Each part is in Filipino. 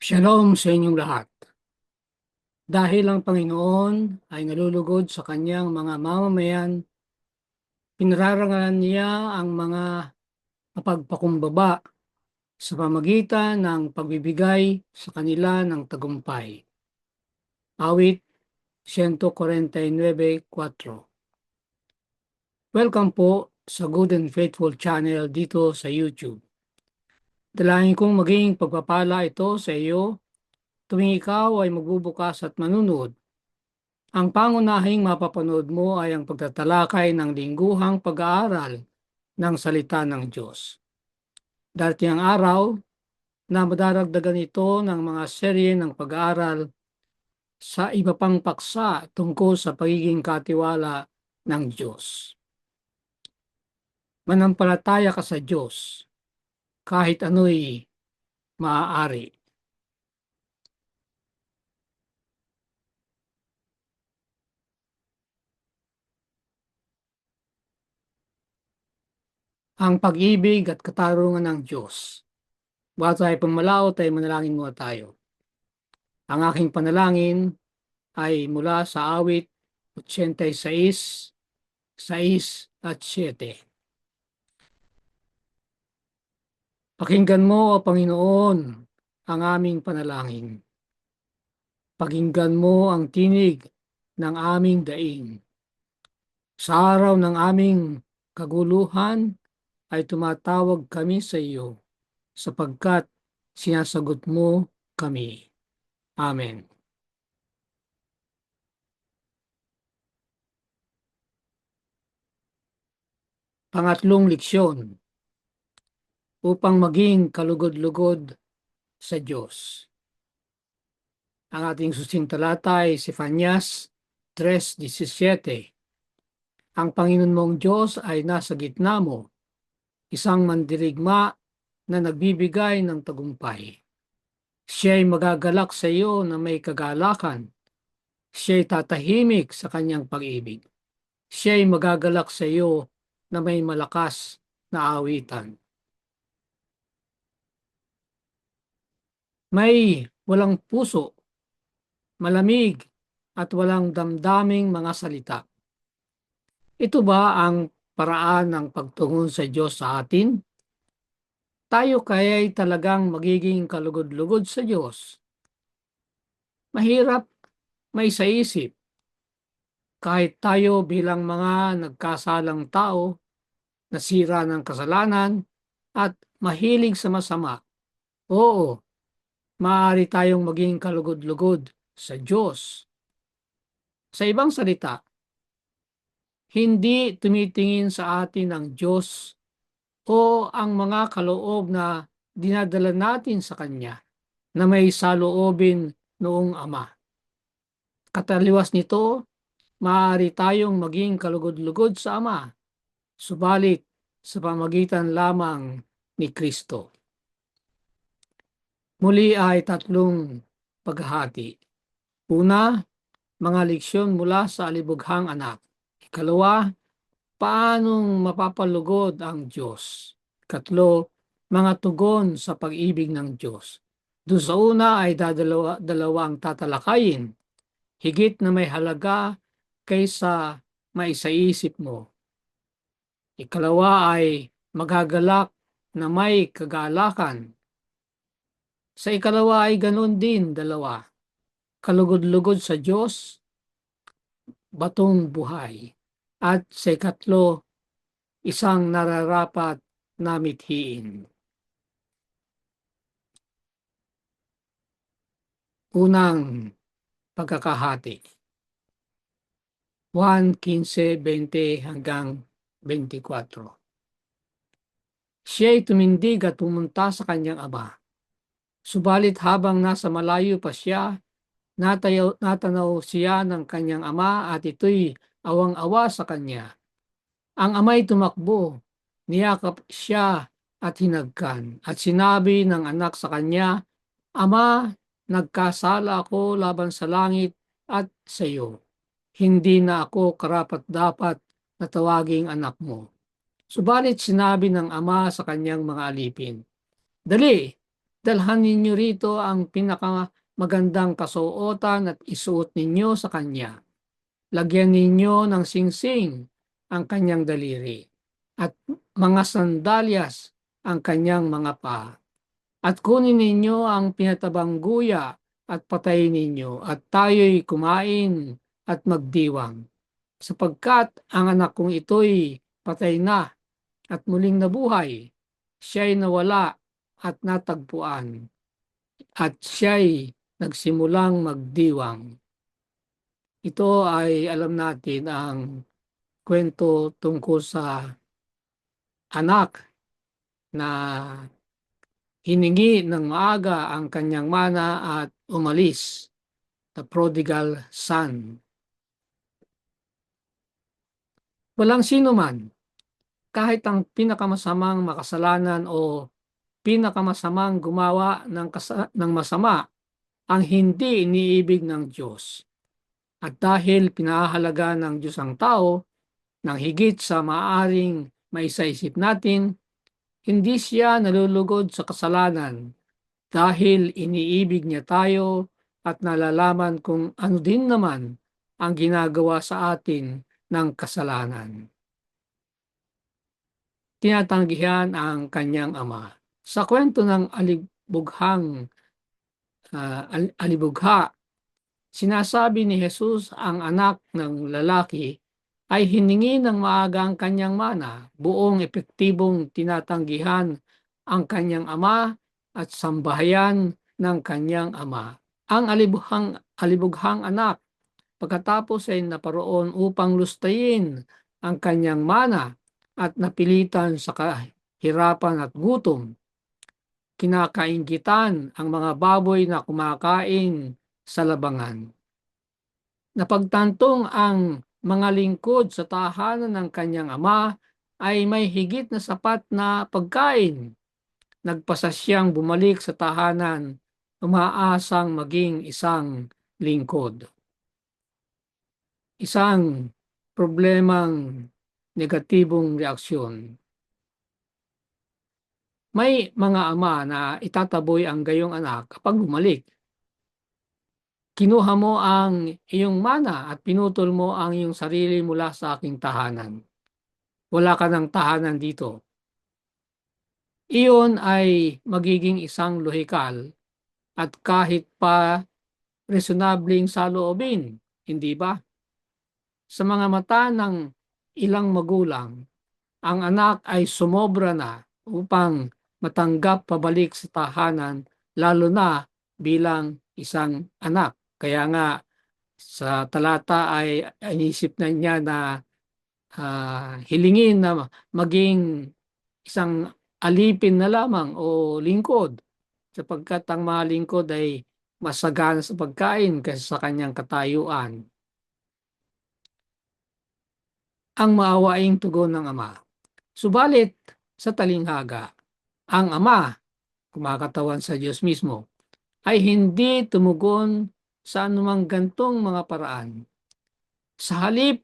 Shalom sa inyong lahat. Dahil ang Panginoon ay nalulugod sa kanyang mga mamamayan, pinararangalan niya ang mga mapagpakumbaba sa pamagitan ng pagbibigay sa kanila ng tagumpay. Awit 149:4. Welcome po sa Good and Faithful channel dito sa YouTube. Dalangin kong maging pagpapala ito sa iyo tuwing ikaw ay magbubukas at manunood. Ang pangunahing mapapanood mo ay ang pagtatalakay ng lingguhang pag-aaral ng salita ng Diyos. Darating ang araw na madaragdagan ito ng mga serye ng pag-aaral sa iba pang paksa tungkol sa pagiging katiwala ng Diyos. Manampalataya ka sa Diyos kahit ano'y maaari. Ang pag-ibig at katarungan ng Diyos. Bago tayo pumalaot ay manalangin muna tayo. Ang aking panalangin ay mula sa awit 86, 6 at 7. Pakinggan mo, O Panginoon, ang aming panalangin. Pakinggan mo ang tinig ng aming daing. Sa araw ng aming kaguluhan ay tumatawag kami sa iyo sapagkat sinasagot mo kami. Amen. Pangatlong leksyon, upang maging kalugod-lugod sa Diyos. Ang ating susing talata ay Sefanyas 3:17. Ang Panginoon mong Diyos ay nasa gitna mo, isang mandirigma na nagbibigay ng tagumpay. Siya'y magagalak sa iyo na may kagalakan. Siya'y tatahimik sa kanyang pag-ibig. Siya'y magagalak sa iyo na may malakas na awitan. May walang puso, malamig at walang damdaming mga salita. Ito ba ang paraan ng pagtungon sa Diyos sa atin? Tayo kaya'y talagang magiging kalugod-lugod sa Diyos? Mahirap may sa isip. Kahit tayo bilang mga nagkasalang tao, nasira ng kasalanan at mahilig sa masama, oo, maaari tayong maging kalugod-lugod sa Diyos. Sa ibang salita, hindi tumitingin sa atin ang Diyos o ang mga kaloob na dinadala natin sa Kanya na may saloobin noong Ama. Kataliwas nito, maaari tayong maging kalugod-lugod sa Ama, subalit sa pamagitan lamang ni Kristo. Muli ay tatlong paghahati. Una, mga leksyon mula sa alibughang anak. Ikalawa, paanong mapapalugod ang Diyos. Ikatlo, mga tugon sa pag-ibig ng Diyos. Doon sa una ay dalawang tatalakayin, higit na may halaga kaysa maisaisip mo. Ikalawa ay magagalak na may kagalakan. Sa ikalawa ay ganoon din dalawa. Kalugod-lugod sa Diyos, batong buhay. At sa ikatlo, isang nararapat na mithiin. Unang pagkakahati. 1:15-20 hanggang 24. Siya'y tumindig at pumunta sa kanyang ama. Subalit habang nasa malayo pa siya, natanaw siya ng kanyang ama at ito'y awang-awa sa kanya. Ang ama'y tumakbo, niyakap siya at hinagkan, at sinabi ng anak sa kanya, Ama, nagkasala ako laban sa langit at sa iyo. Hindi na ako karapat-dapat na tawaging anak mo. Subalit sinabi ng ama sa kanyang mga alipin, Dali, Dalhan ninyo rito ang pinakamagandang kasuotan at isuot ninyo sa kanya. Lagyan ninyo ng singsing ang kanyang daliri at mga sandalyas ang kanyang mga paa. At kunin ninyo ang pinatabang guya at patayin ninyo at tayo'y kumain at magdiwang. Sapagkat ang anak kong ito'y patay na at muling nabuhay, siya'y nawala at natagpuan, at siya'y nagsimulang magdiwang. Ito ay alam natin ang kwento tungkol sa anak na hiningi ng maaga ang kanyang mana at umalis, the prodigal son. Walang sino man, kahit ang pinakamasamang makasalanan o pinakamasamang gumawa ng masama, ang hindi iniibig ng Diyos. At dahil pinahalaga ng Diyos ang tao, nang higit sa maaaring maisaisip natin, hindi siya nalulugod sa kasalanan dahil iniibig niya tayo at nalalaman kung ano din naman ang ginagawa sa atin ng kasalanan. Tinatanggihan ang kanyang ama. Sa kwento ng alibugha, sinasabi ni Jesus ang anak ng lalaki ay hiningi ng maaga ang kanyang mana, buong epektibong tinatanggihan ang kanyang ama at sambahayan ng kanyang ama. Ang alibughang anak pagkatapos ay naparoon upang lustayin ang kanyang mana at napilitan sa kahirapan at gutom. Kinakainggitan ang mga baboy na kumakain sa labangan. Napagtantong ang mga lingkod sa tahanan ng kanyang ama ay may higit na sapat na pagkain. Nagpasa siyang bumalik sa tahanan, umaasang maging isang lingkod. Isang problemang negatibong reaksyon. May mga ama na itataboy ang gayong anak kapag bumalik. Kinuha mo ang iyong mana at pinutol mo ang iyong sarili mula sa aking tahanan. Wala ka ng tahanan dito. Iyon ay magiging isang lohikal at kahit pa resonabling saloobin, hindi ba? Sa mga mata ng ilang magulang, ang anak ay sumobra na upang matanggap pabalik sa tahanan, lalo na bilang isang anak. Kaya nga sa talata ay inisip na niya na hilingin na maging isang alipin na lamang o lingkod, sapagkat ang mga lingkod ay masagana sa pagkain kaysa sa kanyang katayuan. Ang maawaing tugon ng ama. Subalit sa talinghaga, ang ama, kumakatawan sa Diyos mismo, ay hindi tumugon sa anumang gantong mga paraan. Sa halip,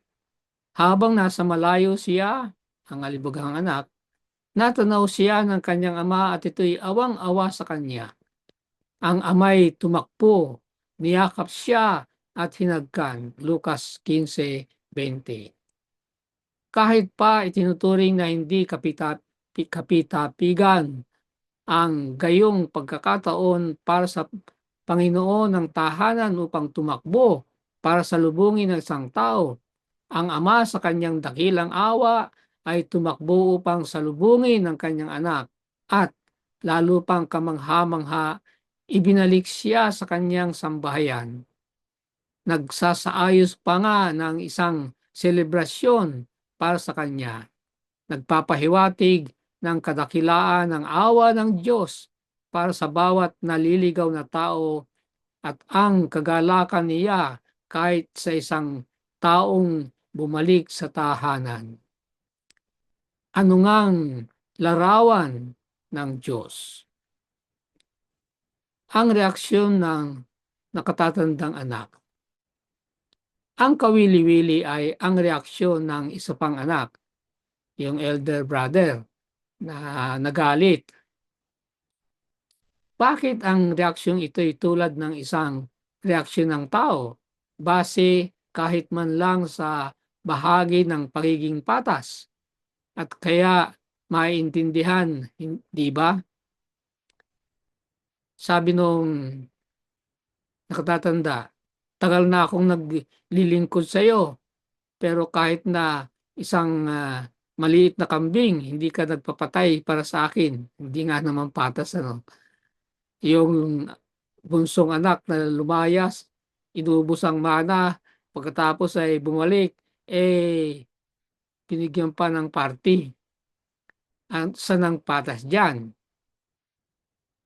habang nasa malayo siya, ang alibughang anak, natanaw siya ng kanyang ama at ito'y awang-awa sa kanya. Ang amay tumakbo, niyakap siya at hinagkan. Lucas 15:20. Kahit pa itinuturing na hindi kapitapigan ang gayong pagkakataon para sa Panginoon ng tahanan upang tumakbo para salubungin ng isang tao, ang ama sa kanyang dakilang awa ay tumakbo upang salubungin ang kanyang anak at lalo pang kamangha-mangha ibinalik siya sa kanyang sambahayan. Nagsasaayos pa nga ng isang selebrasyon para sa kanya. Nagpapahiwatig ng kadakilaan ng awa ng Diyos para sa bawat naliligaw na tao at ang kagalakan niya kahit sa isang taong bumalik sa tahanan. Ano ngang larawan ng Diyos? Ang reaksyon ng nakatatandang anak. Ang kawili-wili ay ang reaksyon ng isa pang anak, yung elder brother, na nagalit. Bakit ang reaksyong ito'y tulad ng isang reaksyon ng tao? Base kahit man lang sa bahagi ng pagiging patas. At kaya maiintindihan, di ba? Sabi nung nakatatanda, tagal na akong naglilingkod sa iyo, pero kahit na isang maliit na kambing, hindi ka nagpapatay para sa akin. Hindi nga naman patas, ano? Yung bunsong anak na lumayas, inubos ang mana, pagkatapos ay bumalik, binigyan pa ng party. Saan ang patas dyan?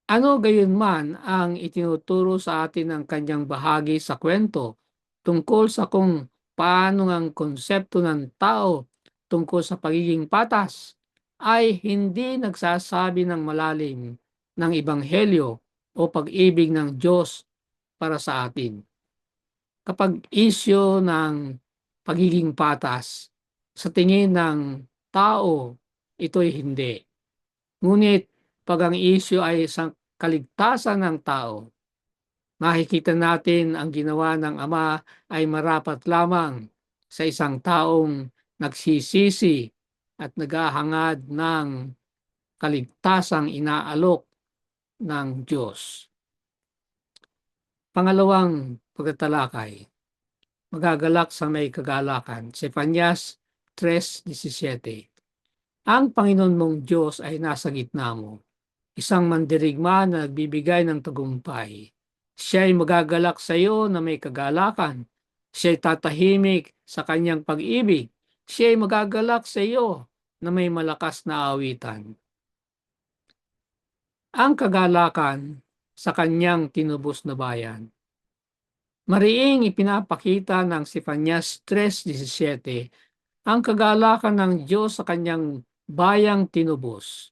Ano gayunman ang itinuturo sa atin ng kanyang bahagi sa kwento tungkol sa kung paano ang konsepto ng tao tungkol sa pagiging patas ay hindi nagsasabi ng malalim ng ebanghelyo o pag-ibig ng Diyos para sa atin. Kapag isyo ng pagiging patas, sa tingin ng tao, ito'y hindi. Ngunit pag ang isyu ay sa kaligtasan ng tao, makikita natin ang ginawa ng Ama ay marapat lamang sa isang taong nagsisisi at naghahangad ng kaligtasang inaalok ng Diyos. Pangalawang pagtatalakay, magagalak sa may kagalakan. Sefanyas 3:17. Ang Panginoon mong Diyos ay nasa gitna mo, isang mandirigma na nagbibigay ng tagumpay. Siya ay magagalak sa iyo na may kagalakan. Siya ay tatahimik sa kanyang pag-ibig. Siya ay magagalak sa iyo na may malakas na awitan. Ang kagalakan sa kanyang tinubos na bayan. Mariing ipinapakita ng Sefanyas 3:17 ang kagalakan ng Diyos sa kanyang bayang tinubos.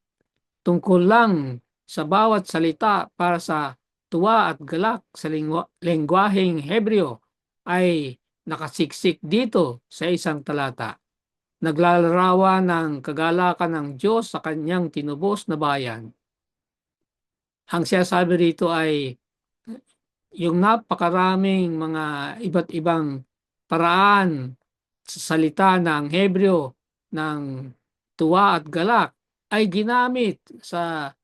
Tungkol lang sa bawat salita para sa tuwa at galak sa lengguaheng Hebreo ay nakasiksik dito sa isang talata. Naglalarawan ng kagalakan ng Diyos sa kanyang tinubos na bayan. Ang sinasabi rito ay yung napakaraming mga iba't ibang paraan sa salita ng Hebreo ng tuwa at galak ay ginamit sa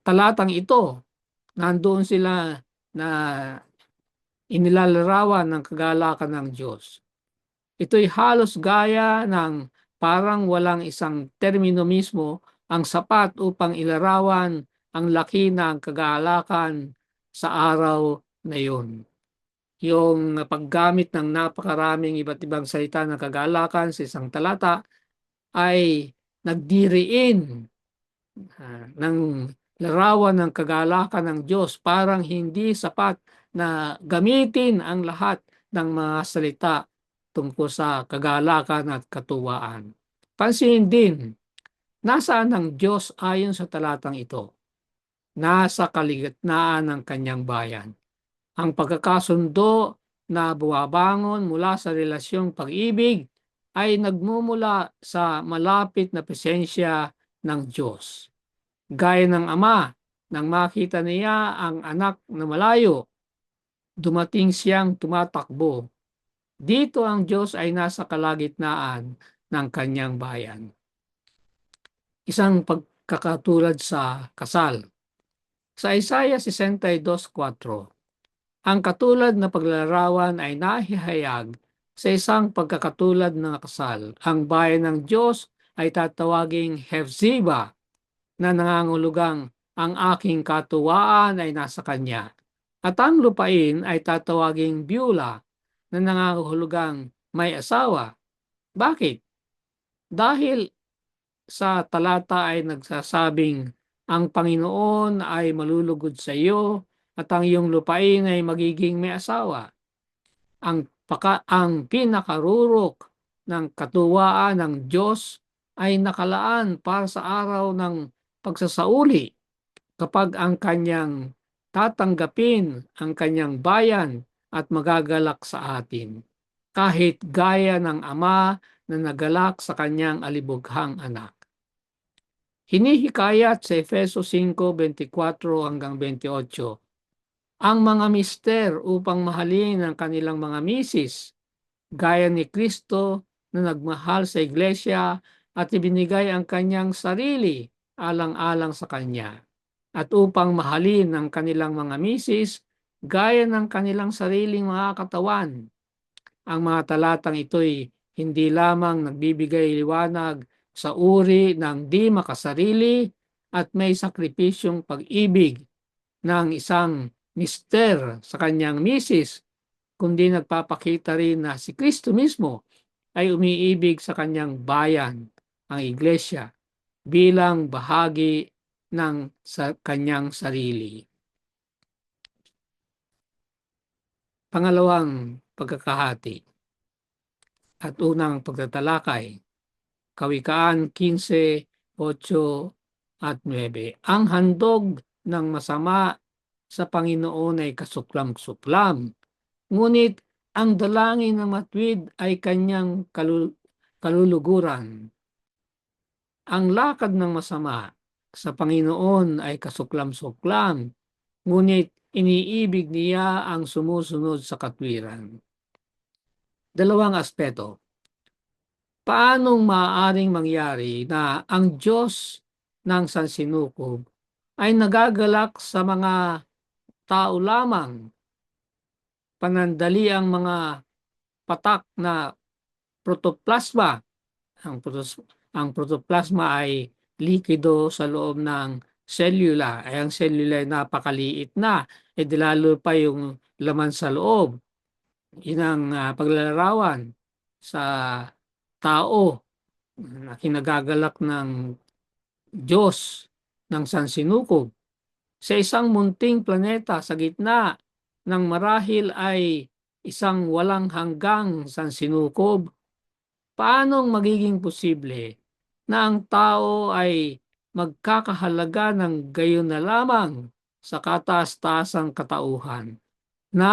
talatang ito. Nandoon sila na inilalarawan ng kagalakan ng Diyos. Ito'y halos gaya ng parang walang isang termino mismo ang sapat upang ilarawan ang laki ng kagalakan sa araw na yun. Yung paggamit ng napakaraming iba't ibang salita ng kagalakan sa isang talata ay nagdiriin ng larawan ng kagalakan ng Diyos. Parang hindi sapat na gamitin ang lahat ng mga salita tungkol sa kagalakan at katuwaan. Pansin din, nasaan ang Diyos ayon sa talatang ito? Nasa kaligitnaan ng kanyang bayan. Ang pagkakasundo na bumabangon mula sa relasyong pag-ibig ay nagmumula sa malapit na presensya ng Diyos. Gaya ng ama, nang makita niya ang anak na malayo, dumating siyang tumatakbo. Dito ang Diyos ay nasa kalagitnaan ng kanyang bayan. Isang pagkakatulad sa kasal. Sa Isaiah 62:4, ang katulad na paglalarawan ay nahihayag sa isang pagkakatulad ng kasal. Ang bayan ng Diyos ay tatawaging Hephzibah, na nangangulugang ang aking katuwaan ay nasa kanya. At ang lupain ay tatawaging Beulah, na nangangahulugang may asawa. Bakit? Dahil sa talata ay nagsasabing ang Panginoon ay malulugod sa iyo at ang iyong lupain ay magiging may asawa. Ang pinakarurok ng katuwaan ng Diyos ay nakalaan para sa araw ng pagsasauli kapag ang kanyang tatanggapin ang kanyang bayan at magagalak sa atin, kahit gaya ng ama na nagalak sa kanyang alibughang anak. Hinihikayat sa Efeso 5:24 hanggang 28 ang mga mister upang mahalin ang kanilang mga misis, gaya ni Kristo na nagmahal sa iglesia at ibinigay ang kanyang sarili alang-alang sa kanya, at upang mahalin ang kanilang mga misis gaya ng kanilang sariling mga katawan. Ang mga talatang ito'y hindi lamang nagbibigay liwanag sa uri ng di makasarili at may sakripisyong pag-ibig ng isang mister sa kanyang misis, kundi nagpapakita rin na si Kristo mismo ay umiibig sa kanyang bayan, ang iglesia, bilang bahagi ng kanyang sarili. Pangalawang pagkakahati at unang pagtatalakay, Kawikaan 15:8 at 9. Ang handog ng masama sa Panginoon ay kasuklam-suklam, ngunit ang dalangin ng matuwid ay kanyang kaluluguran. Ang lakad ng masama sa Panginoon ay kasuklam-suklam, ngunit iniibig niya ang sumusunod sa katwiran. Dalawang aspeto. Paanong maaaring mangyari na ang Diyos ng sansinukob ay nagagalak sa mga tao lamang, panandali ang mga patak na protoplasma? Ang protoplasma ay likido sa loob ng selula. Ay ang selula ay napakaliit na. E di lalo pa yung laman sa loob. Yun ang paglalarawan sa tao na kinagagalak ng Diyos ng sansinukob. Sa isang munting planeta sa gitna ng marahil ay isang walang hanggang sansinukob, paanong magiging posible na ang tao ay magkakahalaga ng gayon na lamang sa kataas-taasang katauhan na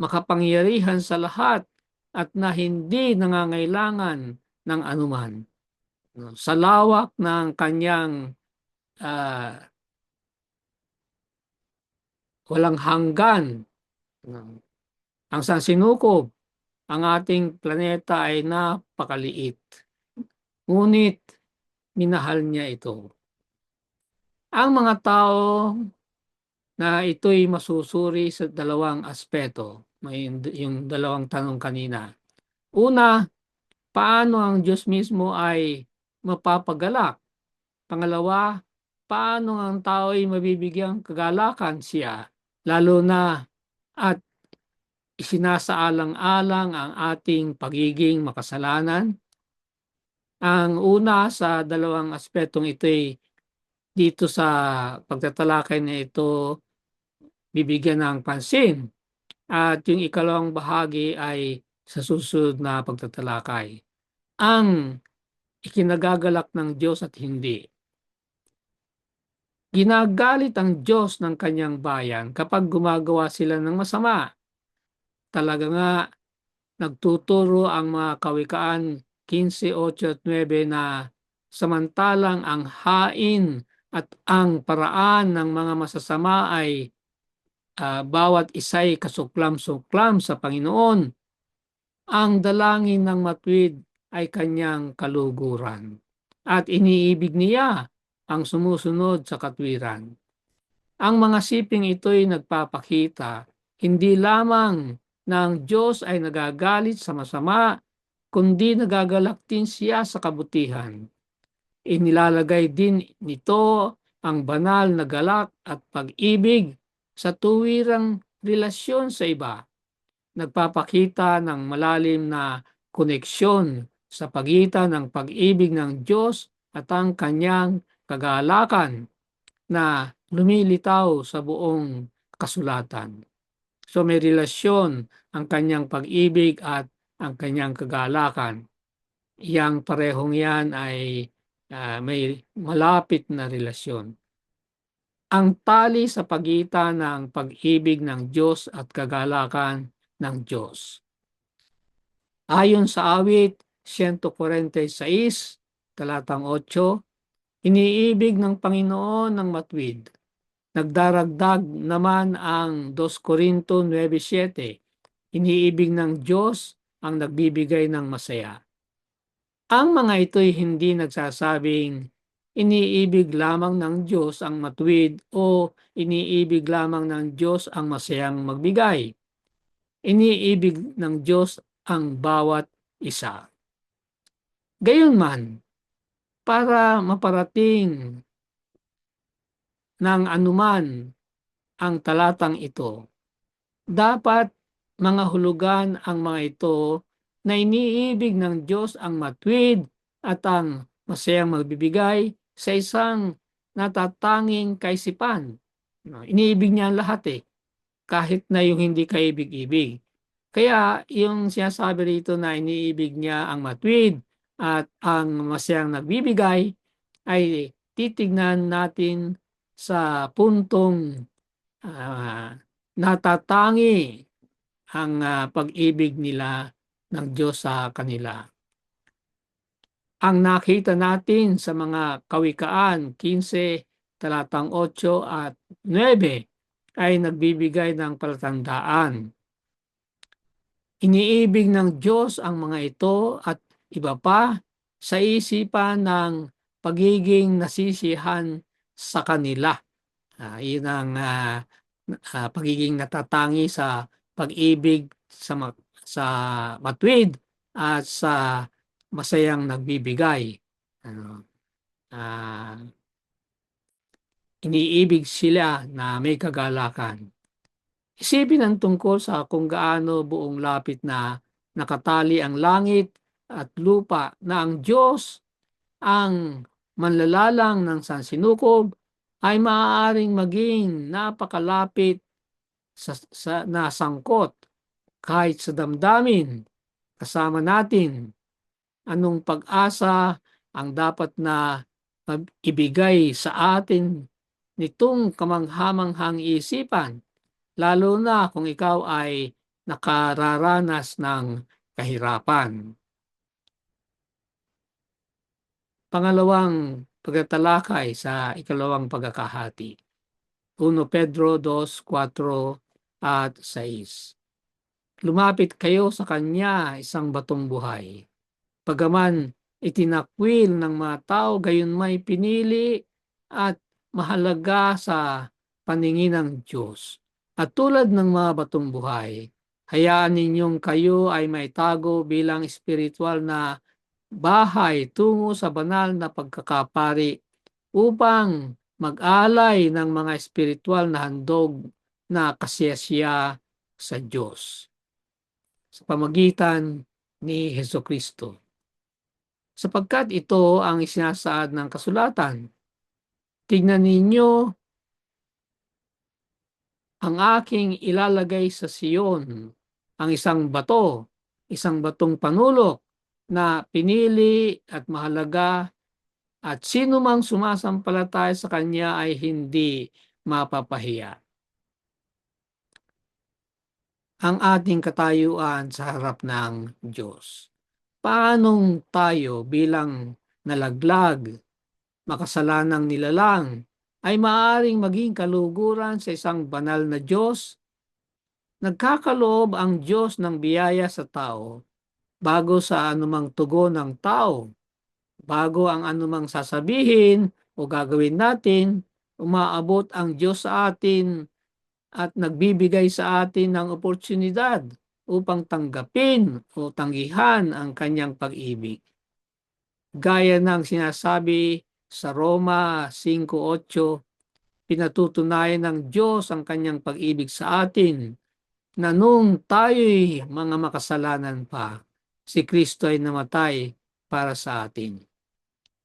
makapangyarihan sa lahat at na hindi nangangailangan ng anuman? Sa lawak ng kanyang walang hanggan, ang sansinukob, ang ating planeta ay napakaliit. Ngunit minahal niya ito. Ang mga tao na ito'y masusuri sa dalawang aspeto. May yung dalawang tanong kanina. Una, paano ang Diyos mismo ay mapapagalak? Pangalawa, paano ang tao ay mabibigyang kagalakan siya, lalo na at isinasaalang-alang ang ating pagiging makasalanan? Ang una sa dalawang aspetong ito'y dito sa pagtatalakay na ito bibigyan ng pansin, at yung ikalawang bahagi ay sa susunod na pagtatalakay. Ang ikinagagalak ng Diyos at hindi. Ginagalit ang Diyos ng kanyang bayan kapag gumagawa sila ng masama. Talaga nga, nagtuturo ang mga Kawikaan 15:8 at 9 na samantalang ang hain at ang paraan ng mga masasama ay bawat isa'y kasuklam-suklam sa Panginoon, ang dalangin ng matuwid ay kanyang kaluguran at iniibig niya ang sumusunod sa katwiran. Ang mga siping ito'y nagpapakita hindi lamang na ang Diyos ay nagagalit sa masama, kundi nagagalak din siya sa kabutihan. Inilalagay din nito ang banal na galak at pag-ibig sa tuwirang relasyon sa iba. Nagpapakita ng malalim na koneksyon sa pagitan ng pag-ibig ng Diyos at ang kanyang kagalakan na lumilitaw sa buong kasulatan. So may relasyon ang kanyang pag-ibig at ang kanyang kagalakan. Yang parehong yan ay may malapit na relasyon. Ang tali sa pagitan ng pag-ibig ng Diyos at kagalakan ng Diyos. Ayon sa awit 146, talatang 8, Iniibig ng Panginoon ng matuwid. Nagdaragdag naman ang 2 Corinto 9:7. Iniibig ng Diyos ang nagbibigay ng masaya. Ang mga ito'y hindi nagsasabing iniibig lamang ng Diyos ang matuwid o iniibig lamang ng Diyos ang masayang magbigay. Iniibig ng Diyos ang bawat isa. Gayunman, para maparating ng anuman ang talatang ito, dapat mga hulugan ang mga ito na iniibig ng Diyos ang matuwid at ang masayang magbibigay sa isang natatanging kaisipan. Iniibig niya ang lahat kahit na yung hindi kaibig-ibig. Kaya yung sinasabi rito na iniibig niya ang matuwid at ang masayang nagbibigay ay titignan natin sa puntong natatangi ang pag-ibig nila ng Diyos sa kanila. Ang nakita natin sa mga Kawikaan 15, talatang 8 at 9 ay nagbibigay ng palatandaan. Iniibig ng Diyos ang mga ito at iba pa sa isipan ng pagiging nasisihan sa kanila. Yun ang pagiging natatangi sa pag-ibig sa matuwid at sa masayang nagbibigay. Iniibig sila na may kagalakan. Isipin ang tungkol sa kung gaano buong lapit na nakatali ang langit at lupa na ang Diyos, ang manlalalang ng sansinukob, ay maaaring maging napakalapit sa nasangkot kahit sa damdamin kasama natin. Anong pag-asa ang dapat na ibigay sa atin nitong kamanghamanghang isipan, lalo na kung ikaw ay nakararanas ng kahirapan. Pangalawang pagtatalakay sa ikalawang pagkakahati. 1 Pedro 2:4 at 6. Lumapit kayo sa kanya, isang batong buhay. Pagaman itinakwil ng mga tao, gayon may pinili at mahalaga sa paningin ng Diyos. At tulad ng mga batong buhay, hayaan ninyong kayo ay maitago bilang espiritual na bahay tungo sa banal na pagkakapari upang mag-alay ng mga espiritual na handog na kasiyasiya sa Diyos sa pamagitan ni Hesukristo. Sapagkat ito ang isinasaad ng kasulatan, tignan ninyo ang aking ilalagay sa Siyon, ang isang batong panulok na pinili at mahalaga, at sino mang sumasampalataya sa kanya ay hindi mapapahiya. Ang ating katayuan sa harap ng Diyos. Paanong tayo bilang nalaglag, makasalanang nilalang, ay maaaring maging kaluguran sa isang banal na Diyos? Nagkakaloob ang Diyos ng biyaya sa tao bago sa anumang tugon ng tao. Bago ang anumang sasabihin o gagawin natin, umaabot ang Diyos sa atin at nagbibigay sa atin ng oportunidad upang tanggapin o tanggihan ang kanyang pag-ibig. Gaya ng sinasabi sa Roma 5:8, pinatutunayan ng Diyos ang kanyang pag-ibig sa atin na nung tayo'y mga makasalanan pa, si Kristo ay namatay para sa atin.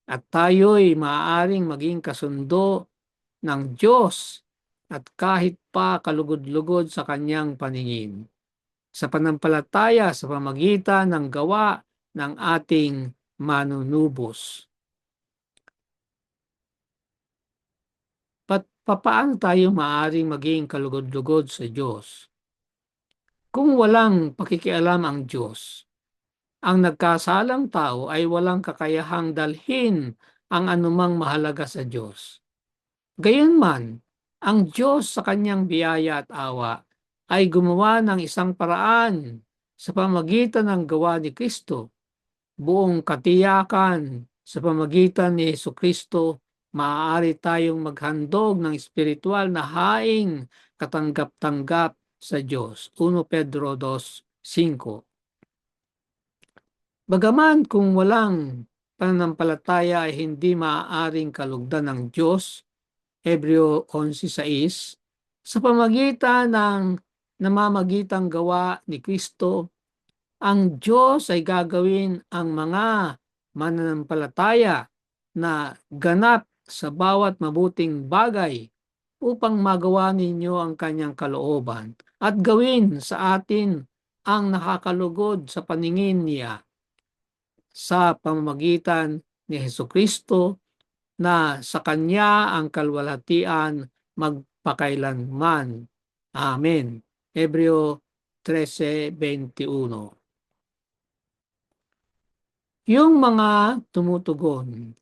At tayo'y maaaring maging kasundo ng Diyos at kahit pa kalugod-lugod sa kanyang paningin, sa panampalataya sa pamagitan ng gawa ng ating manunubos. Paano tayo maaaring maging kalugod-lugod sa Diyos? Kung walang pakikialam ang Diyos, ang nagkasalang tao ay walang kakayahang dalhin ang anumang mahalaga sa Diyos. Gayunman, ang Diyos sa kanyang biyaya at awa ay gumawa ng isang paraan sa pamagitan ng gawa ni Kristo. Buong katiyakan sa pamagitan ni Jesucristo, maaari tayong maghandog ng espiritual na haing katanggap-tanggap sa Diyos. 1 Pedro 2:5. Bagaman kung walang pananampalataya ay hindi maaaring kalugdan ng Diyos, Hebreo 11:6, sa pamagitan ng namamagitang gawa ni Kristo, ang Diyos ay gagawin ang mga mananampalataya na ganap sa bawat mabuting bagay upang magawa ninyo ang kanyang kalooban at gawin sa atin ang nakakalugod sa paningin niya sa pamamagitan ni Hesukristo, na sa kanya ang kalwalhatian magpakailanman. Amen. Hebreo 13:21. Yung mga tumutugon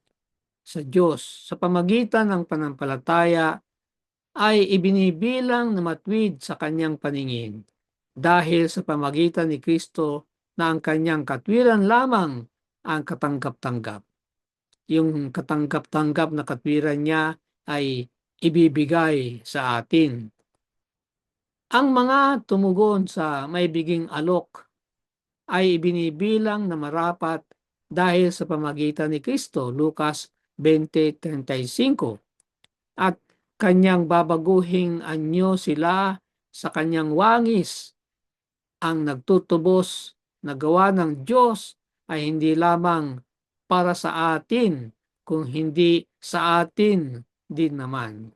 sa Diyos sa pamagitan ng panampalataya ay ibinibilang na matuwid sa kanyang paningin dahil sa pamagitan ni Kristo na ang kanyang katwiran lamang ang katanggap-tanggap. Yung katanggap-tanggap na katwiran niya ay ibibigay sa atin. Ang mga tumugon sa maibiging alok ay ibinibilang na marapat dahil sa pamagitan ni Kristo, Lucas 20:35, at kanyang babaguhing anyo sila sa kanyang wangis. Ang nagtutubos na gawa ng Diyos ay hindi lamang para sa atin, kung hindi sa atin din naman.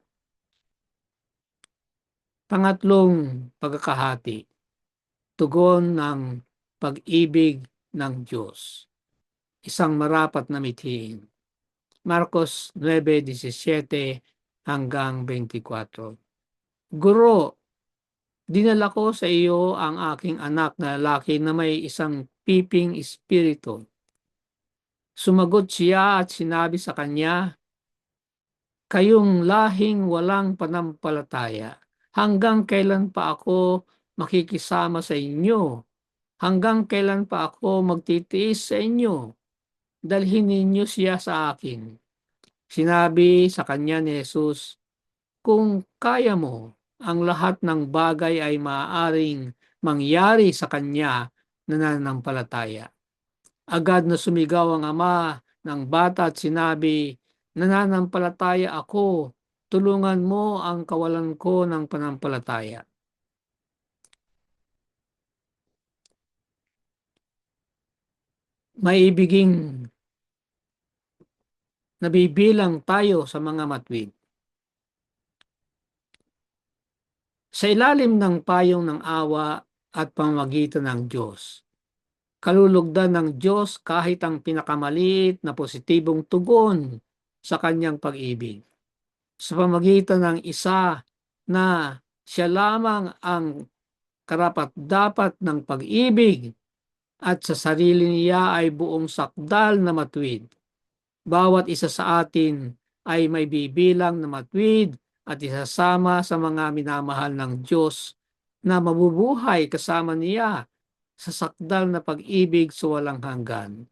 Pangatlong pagkakahati, tugon ng pag-ibig ng Diyos. Isang marapat na mithiin. Marcos 9:17 hanggang 24. Guro, dinala ko sa iyo ang aking anak na lalaki na may isang piping espiritu. Sumagot siya at sinabi sa kanya, kayong lahing walang panampalataya, hanggang kailan pa ako makikisama sa inyo? Hanggang kailan pa ako magtitiis sa inyo? Dalhin ninyo siya sa akin. Sinabi sa kanya ni Jesus, kung kaya mo, ang lahat ng bagay ay maaaring mangyari sa kanya na nananampalataya. Agad na sumigaw ang ama ng bata at sinabi, nananampalataya ako, tulungan mo ang kawalan ko ng panampalataya. Maibiging nabibilang tayo sa mga matwid. Sa ilalim ng payong ng awa at pamamagitan ng Diyos, kalulugdan ng Diyos kahit ang pinakamaliit na positibong tugon sa kanyang pag-ibig. Sa pamamagitan ng isa na siya lamang ang karapat-dapat ng pag-ibig at sa sarili niya ay buong sakdal na matuwid. Bawat isa sa atin ay may bibilang na matuwid at isasama sa mga minamahal ng Diyos na mabubuhay kasama niya sa sakdal na pag-ibig sa walang hanggan.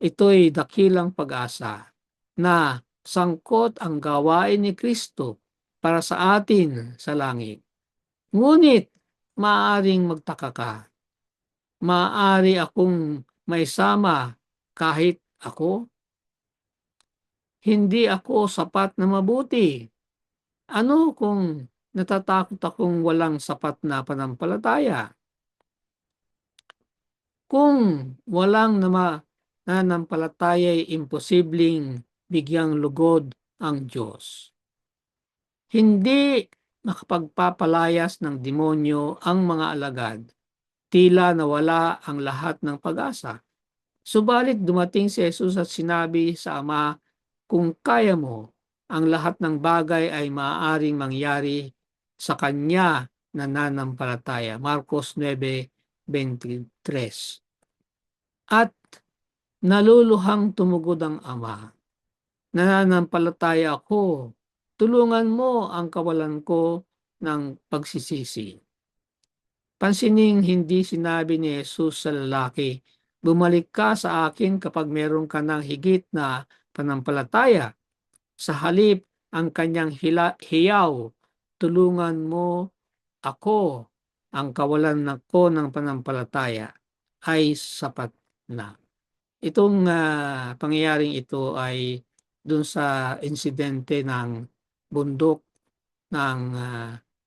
Ito'y dakilang pag-asa na sangkot ang gawain ni Kristo para sa atin sa langit. Ngunit maaaring magtaka ka. Maaari akong maisama kahit ako? Hindi ako sapat na mabuti. Ano kung natatakot akong walang sapat na panampalataya? Kung walang nananampalataya ay imposibleng bigyang lugod ang Diyos. Hindi makapagpapalayas ng demonyo ang mga alagad. Tila nawala ang lahat ng pag-asa. Subalit dumating si Jesus at sinabi sa Ama, kung kaya mo, ang lahat ng bagay ay maaaring mangyari sa Kanya na nananampalataya. Marcos 9:23. At naluluhang tumugod ang Ama. nananampalataya ako. Tulungan mo ang kawalan ko ng pagsisisi. Pansining hindi sinabi ni Jesus sa lalaki, bumalik ka sa akin kapag meron ka ng higit na panampalataya. Sa halip, ang kanyang hiyaw, tulungan mo ako, ang kawalan ko ng panampalataya ay sapat na. Itong pangyayaring ito ay dun sa insidente ng bundok ng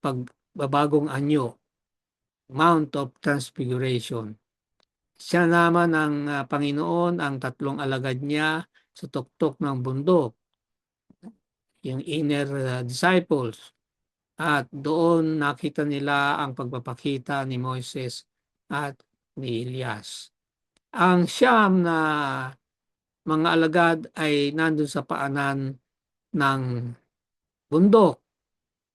pagbabagong anyo, Mount of Transfiguration. Siya naman ang Panginoon, ang tatlong alagad niya sa tuktok ng bundok, yung inner disciples. At doon nakita nila ang pagpapakita ni Moises at ni Elias. Ang siyam na mga alagad ay nandun sa paanan ng bundok.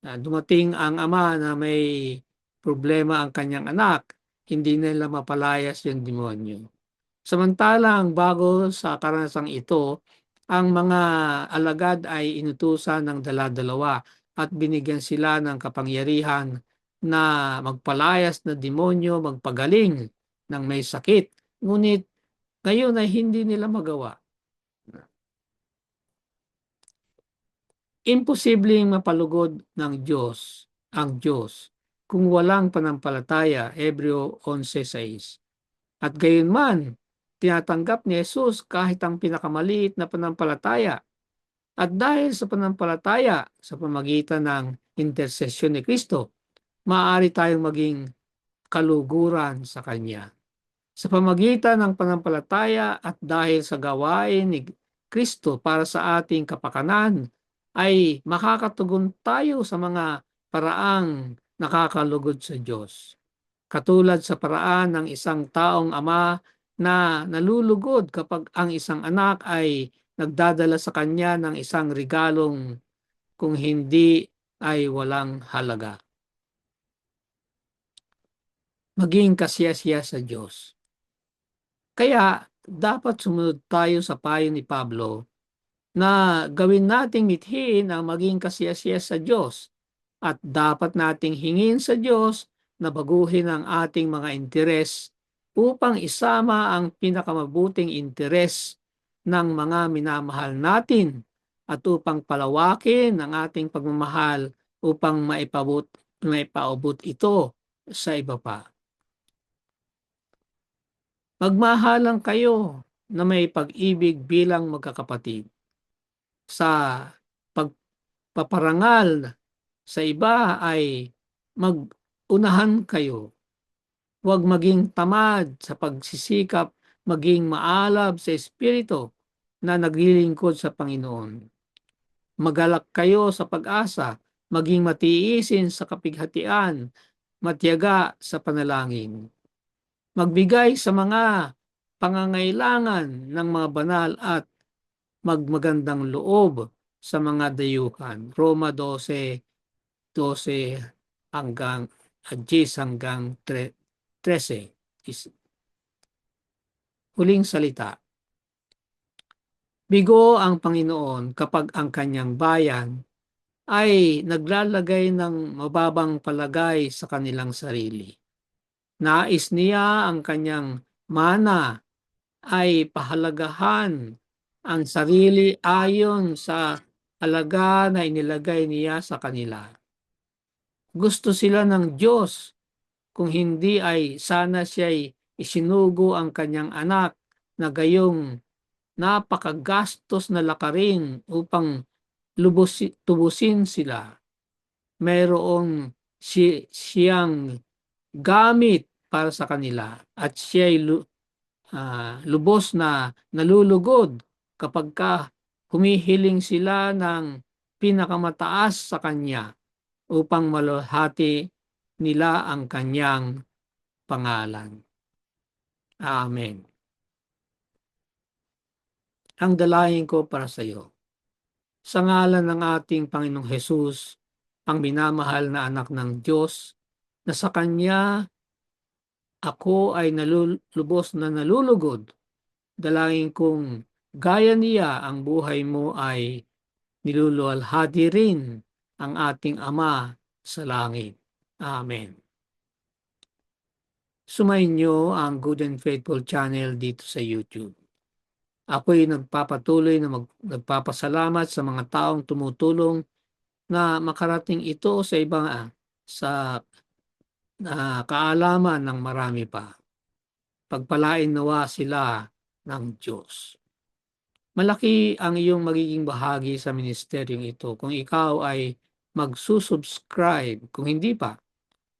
Dumating ang ama na may problema ang kanyang anak, hindi nila mapalayas yung demonyo. Samantalang bago sa karanasang ito, ang mga alagad ay inutusan ng dala-dalawa at binigyan sila ng kapangyarihan na magpalayas na demonyo, magpagaling ng may sakit. Ngunit ngayon ay hindi nila magawa. Imposibleng mapalugod ng Diyos ang Diyos kung walang panampalataya, Hebreo 11:6. At gayon man, tinatanggap ni Jesus kahit ang pinakamaliit na panampalataya. At dahil sa panampalataya sa pamagitan ng intersesyon ni Kristo, maaari tayong maging kaluguran sa Kanya. Sa pamagitan ng panampalataya at dahil sa gawain ni Kristo para sa ating kapakanan, ay makakatugon tayo sa mga paraang nakakalugod sa Diyos. Katulad sa paraan ng isang taong ama na nalulugod kapag ang isang anak ay nagdadala sa kanya ng isang regalong kung hindi ay walang halaga. Maging kasiyasiya sa Diyos. Kaya dapat sumunod tayo sa payo ni Pablo na gawin nating mithiin ang maging kasiyasiya sa Diyos at dapat nating hingin sa Diyos na baguhin ang ating mga interes upang isama ang pinakamabuting interes ng mga minamahal natin at upang palawakin ang ating pagmamahal upang maipaubot ito sa iba pa. Magmahalan kayo na may pag-ibig bilang magkakapatid. Sa pagpaparangal sa iba ay mag-unahan kayo. Huwag maging tamad sa pagsisikap, maging maalab sa espiritu na naglilingkod sa Panginoon. Magalak kayo sa pag-asa, maging matiisin sa kapighatian, matiyaga sa panalangin. Magbigay sa mga pangangailangan ng mga banal at magmagandang loob sa mga dayuhan. Roma 12:12 hanggang 10 hanggang 13. Huling salita. Bigo ang Panginoon kapag ang kanyang bayan ay naglalagay ng mababang palagay sa kanilang sarili. Nais niya ang kanyang mana ay pahalagahan ang sarili ayon sa halaga na inilagay niya sa kanila. Gusto sila ng Diyos, kung hindi ay sana siya'y isinugo ang kanyang anak na gayong napakagastos na lakarin upang tubusin sila. Mayroong siyang gamit para sa kanila at siya'y lubos na nalulugod kapag humihiling sila ng pinakamataas sa kanya upang maluhati nila ang kanyang pangalan. Amen. Ang dalangin ko para sa iyo. Sa ngalan ng ating Panginoong Hesus, ang minamahal na anak ng Diyos, na sa Kanya ako ay lubos na nalulugod, dalangin kong Gaya niya, ang buhay mo ay niluluwalhati rin ang ating Ama sa langit. Amen. Sumainyo ang Good and Faithful channel dito sa YouTube. Ako'y nagpapatuloy na nagpapasalamat sa mga taong tumutulong na makarating ito sa ibang sa kaalaman ng marami pa. Pagpalain nawa sila ng Diyos. Malaki ang iyong magiging bahagi sa ministeryong ito kung ikaw ay magsusubscribe, kung hindi pa.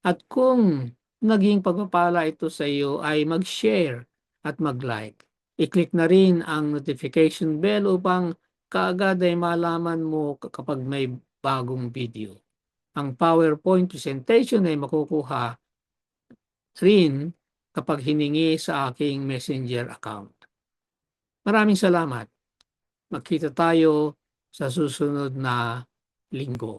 At kung naging pagpapala ito sa iyo ay mag-share at mag-like. I-click na rin ang notification bell upang kaagad ay malaman mo kapag may bagong video. Ang PowerPoint presentation ay makukuha rin kapag hiningi sa aking Messenger account. Maraming salamat. Magkita tayo sa susunod na linggo.